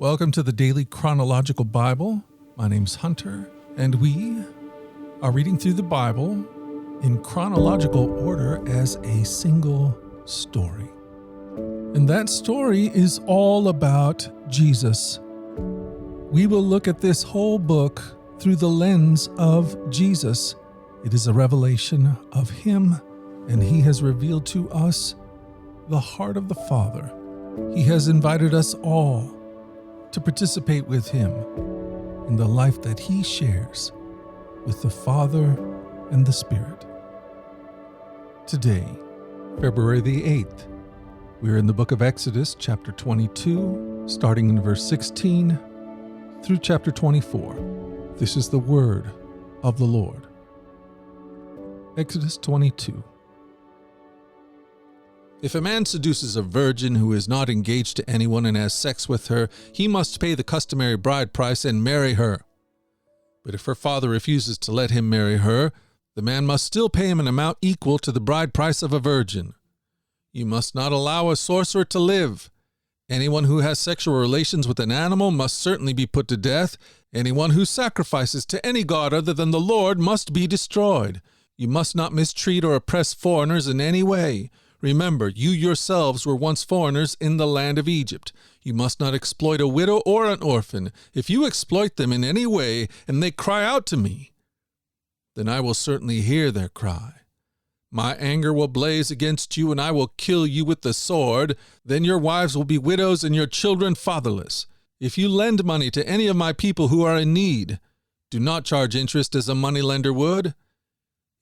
Welcome to the Daily Chronological Bible. My name's Hunter, and we are reading through the Bible in chronological order as a single story. And that story is all about Jesus. We will look at this whole book through the lens of Jesus. It is a revelation of Him, and He has revealed to us the heart of the Father. He has invited us all to participate with Him in the life that He shares with the Father and the Spirit. Today, February the 8th, we're in the book of Exodus, chapter 22, starting in verse 16 through chapter 24. This is the word of the Lord. Exodus 22. If a man seduces a virgin who is not engaged to anyone and has sex with her, he must pay the customary bride price and marry her. But if her father refuses to let him marry her, the man must still pay him an amount equal to the bride price of a virgin. You must not allow a sorcerer to live. Anyone who has sexual relations with an animal must certainly be put to death. Anyone who sacrifices to any god other than the Lord must be destroyed. You must not mistreat or oppress foreigners in any way. Remember, you yourselves were once foreigners in the land of Egypt. You must not exploit a widow or an orphan. If you exploit them in any way, and they cry out to me, then I will certainly hear their cry. My anger will blaze against you, and I will kill you with the sword. Then your wives will be widows and your children fatherless. If you lend money to any of my people who are in need, do not charge interest as a moneylender would.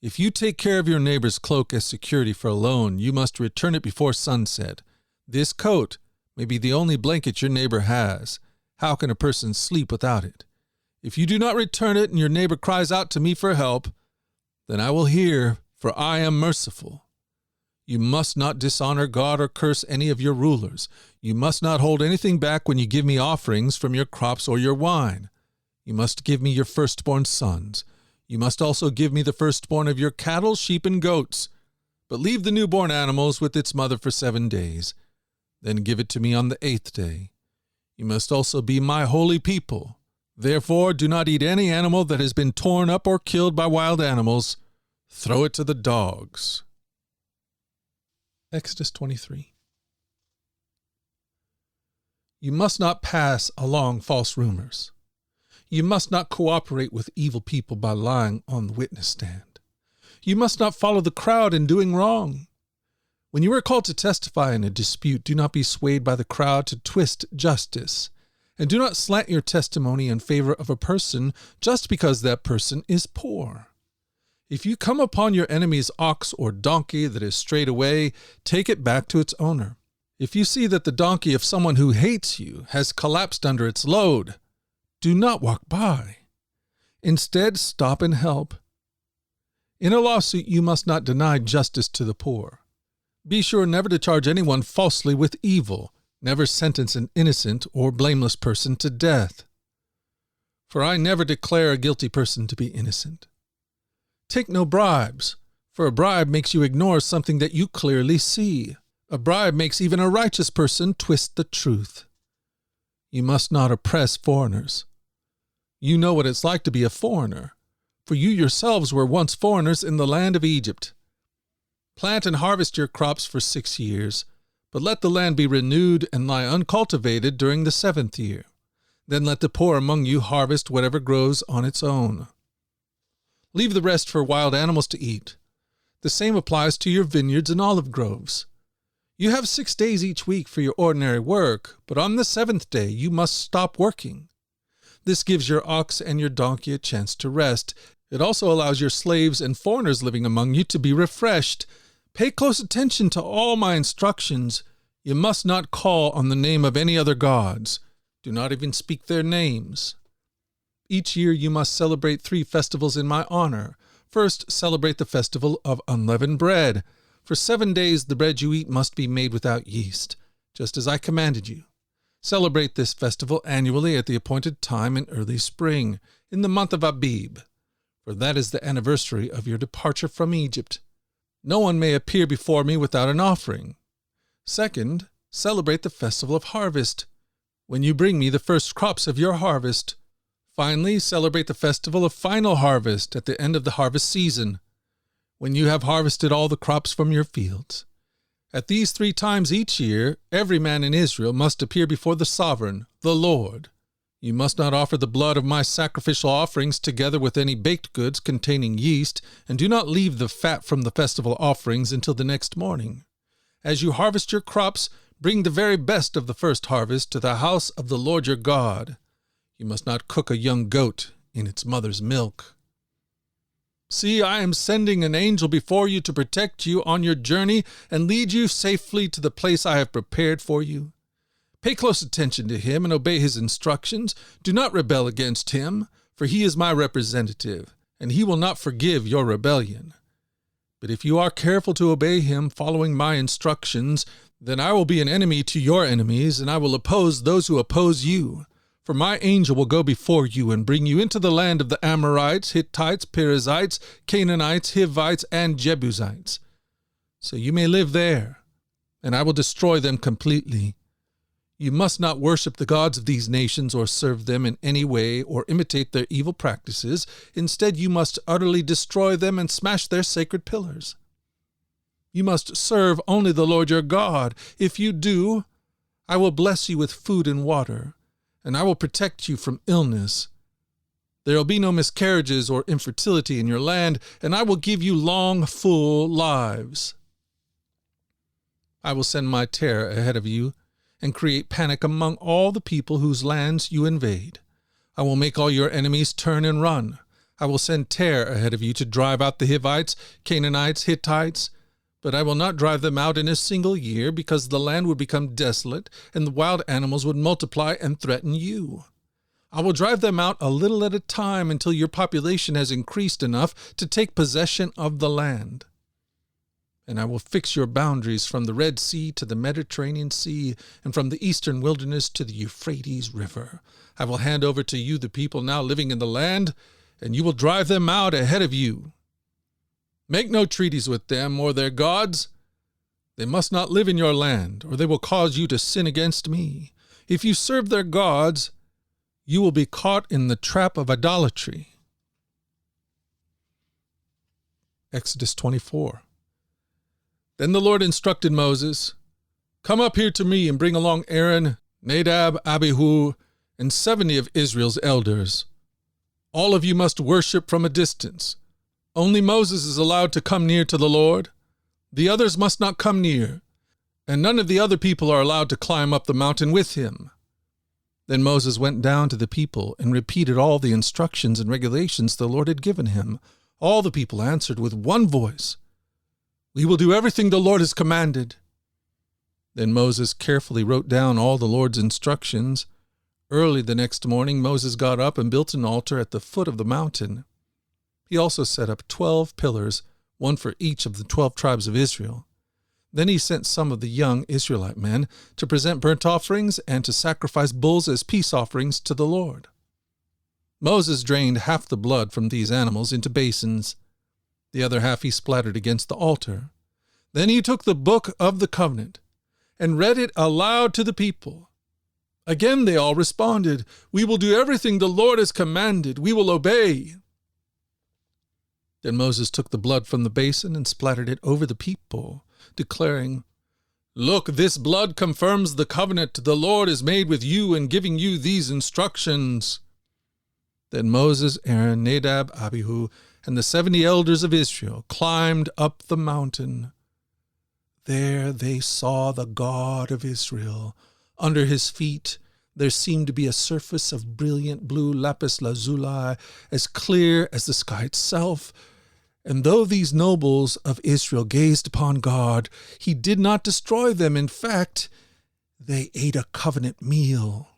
If you take care of your neighbor's cloak as security for a loan, you must return it before sunset. This coat may be the only blanket your neighbor has. How can a person sleep without it? If you do not return it and your neighbor cries out to me for help, then I will hear, for I am merciful. You must not dishonor God or curse any of your rulers. You must not hold anything back when you give me offerings from your crops or your wine. You must give me your firstborn sons. You must also give me the firstborn of your cattle, sheep, and goats. But leave the newborn animals with its mother for 7 days. Then give it to me on the 8th day. You must also be my holy people. Therefore, do not eat any animal that has been torn up or killed by wild animals. Throw it to the dogs. Exodus 23. You must not pass along false rumors. You must not cooperate with evil people by lying on the witness stand. You must not follow the crowd in doing wrong. When you are called to testify in a dispute, do not be swayed by the crowd to twist justice. And do not slant your testimony in favor of a person just because that person is poor. If you come upon your enemy's ox or donkey that is strayed away, take it back to its owner. If you see that the donkey of someone who hates you has collapsed under its load, do not walk by. Instead, stop and help. In a lawsuit, you must not deny justice to the poor. Be sure never to charge anyone falsely with evil. Never sentence an innocent or blameless person to death. For I never declare a guilty person to be innocent. Take no bribes, for a bribe makes you ignore something that you clearly see. A bribe makes even a righteous person twist the truth. You must not oppress foreigners. You know what it's like to be a foreigner, for you yourselves were once foreigners in the land of Egypt. Plant and harvest your crops for 6 years, but let the land be renewed and lie uncultivated during the 7th year. Then let the poor among you harvest whatever grows on its own. Leave the rest for wild animals to eat. The same applies to your vineyards and olive groves. You have 6 days each week for your ordinary work, but on the 7th day you must stop working. This gives your ox and your donkey a chance to rest. It also allows your slaves and foreigners living among you to be refreshed. Pay close attention to all my instructions. You must not call on the name of any other gods. Do not even speak their names. Each year you must celebrate 3 festivals in my honor. First, celebrate the festival of unleavened bread. For 7 days the bread you eat must be made without yeast, just as I commanded you. Celebrate this festival annually at the appointed time in early spring, in the month of Abib, for that is the anniversary of your departure from Egypt. No one may appear before me without an offering. Second, celebrate the festival of harvest. when you bring me the first crops of your harvest. Finally, celebrate the festival of final harvest at the end of the harvest season, when you have harvested all the crops from your fields. At these 3 times each year, every man in Israel must appear before the sovereign, the Lord. You must not offer the blood of my sacrificial offerings together with any baked goods containing yeast, and do not leave the fat from the festival offerings until the next morning. As you harvest your crops, bring the very best of the first harvest to the house of the Lord your God. You must not cook a young goat in its mother's milk. See, I am sending an angel before you to protect you on your journey and lead you safely to the place I have prepared for you. Pay close attention to him and obey his instructions. Do not rebel against him, for he is my representative, and he will not forgive your rebellion. But if you are careful to obey him, following my instructions, then I will be an enemy to your enemies, and I will oppose those who oppose you. For my angel will go before you and bring you into the land of the Amorites, Hittites, Perizzites, Canaanites, Hivites, and Jebusites. So you may live there, and I will destroy them completely. You must not worship the gods of these nations or serve them in any way or imitate their evil practices. Instead, you must utterly destroy them and smash their sacred pillars. You must serve only the Lord your God. If you do, I will bless you with food and water, and I will protect you from illness. There will be no miscarriages or infertility in your land, and I will give you long, full lives. I will send my terror ahead of you and create panic among all the people whose lands you invade. I will make all your enemies turn and run. I will send terror ahead of you to drive out the Hivites, Canaanites, Hittites, but I will not drive them out in a single year, because the land would become desolate and the wild animals would multiply and threaten you. I will drive them out a little at a time until your population has increased enough to take possession of the land. And I will fix your boundaries from the Red Sea to the Mediterranean Sea, and from the eastern wilderness to the Euphrates River. I will hand over to you the people now living in the land, and you will drive them out ahead of you. Make no treaties with them or their gods. They must not live in your land, or they will cause you to sin against me. If you serve their gods, you will be caught in the trap of idolatry. Exodus 24. Then the Lord instructed Moses, "Come up here to me and bring along Aaron, Nadab, Abihu, and 70 of Israel's elders. All of you must worship from a distance. Only Moses is allowed to come near to the Lord. The others must not come near, and none of the other people are allowed to climb up the mountain with him." Then Moses went down to the people and repeated all the instructions and regulations the Lord had given him. All the people answered with one voice, "We will do everything the Lord has commanded." Then Moses carefully wrote down all the Lord's instructions. Early the next morning, Moses got up and built an altar at the foot of the mountain. He also set up 12 pillars, one for each of the 12 tribes of Israel. Then he sent some of the young Israelite men to present burnt offerings and to sacrifice bulls as peace offerings to the Lord. Moses drained half the blood from these animals into basins. The other half he splattered against the altar. Then he took the book of the covenant and read it aloud to the people. Again they all responded, "We will do everything the Lord has commanded. We will obey." Then Moses took the blood from the basin and splattered it over the people, declaring, "Look, this blood confirms the covenant the Lord has made with you in giving you these instructions." Then Moses, Aaron, Nadab, Abihu, and the 70 elders of Israel climbed up the mountain. There they saw the God of Israel. Under his feet there seemed to be a surface of brilliant blue lapis lazuli, as clear as the sky itself. And though these nobles of Israel gazed upon God, he did not destroy them. In fact, they ate a covenant meal,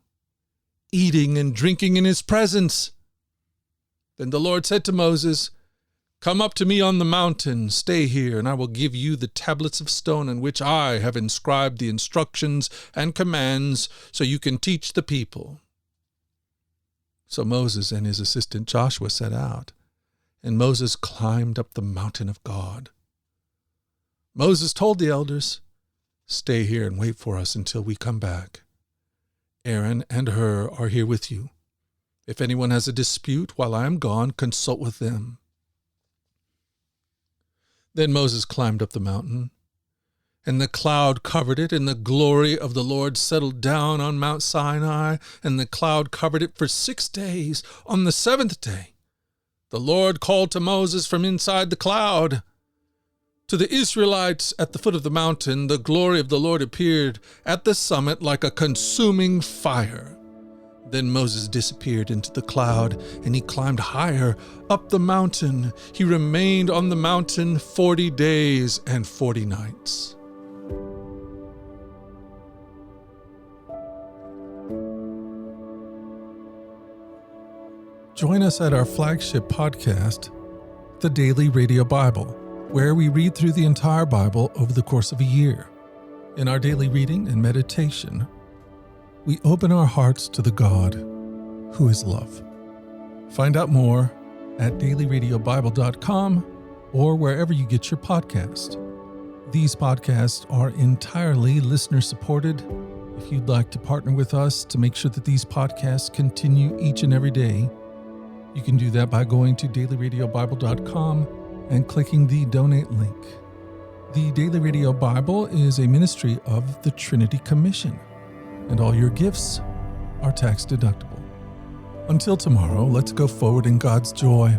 eating and drinking in his presence. Then the Lord said to Moses, "Come up to me on the mountain, stay here, and I will give you the tablets of stone on which I have inscribed the instructions and commands, so you can teach the people." So Moses and his assistant Joshua set out, and Moses climbed up the mountain of God. Moses told the elders, "Stay here and wait for us until we come back." Aaron and Hur are here with you. If anyone has a dispute while I am gone, consult with them." Then Moses climbed up the mountain, and the cloud covered it, and the glory of the Lord settled down on Mount Sinai, and the cloud covered it for 6 days. On the 7th day, the Lord called to Moses from inside the cloud. To the Israelites at the foot of the mountain, the glory of the Lord appeared at the summit like a consuming fire. Then Moses disappeared into the cloud, and he climbed higher up the mountain. He remained on the mountain 40 days and 40 nights. Join us at our flagship podcast, The Daily Radio Bible, where we read through the entire Bible over the course of a year. In our daily reading and meditation, we open our hearts to the God who is love. Find out more at dailyradiobible.com or wherever you get your podcast. These podcasts are entirely listener-supported. If you'd like to partner with us to make sure that these podcasts continue each and every day, you can do that by going to dailyradiobible.com and clicking the donate link. The Daily Radio Bible is a ministry of the Trinity Commission, and all your gifts are tax deductible. Until tomorrow, let's go forward in God's joy.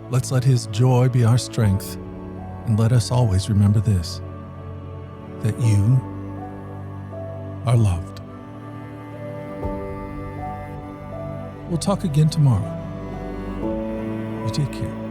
Let's let His joy be our strength, and let us always remember this, that you are loved. We'll talk again tomorrow. You take care.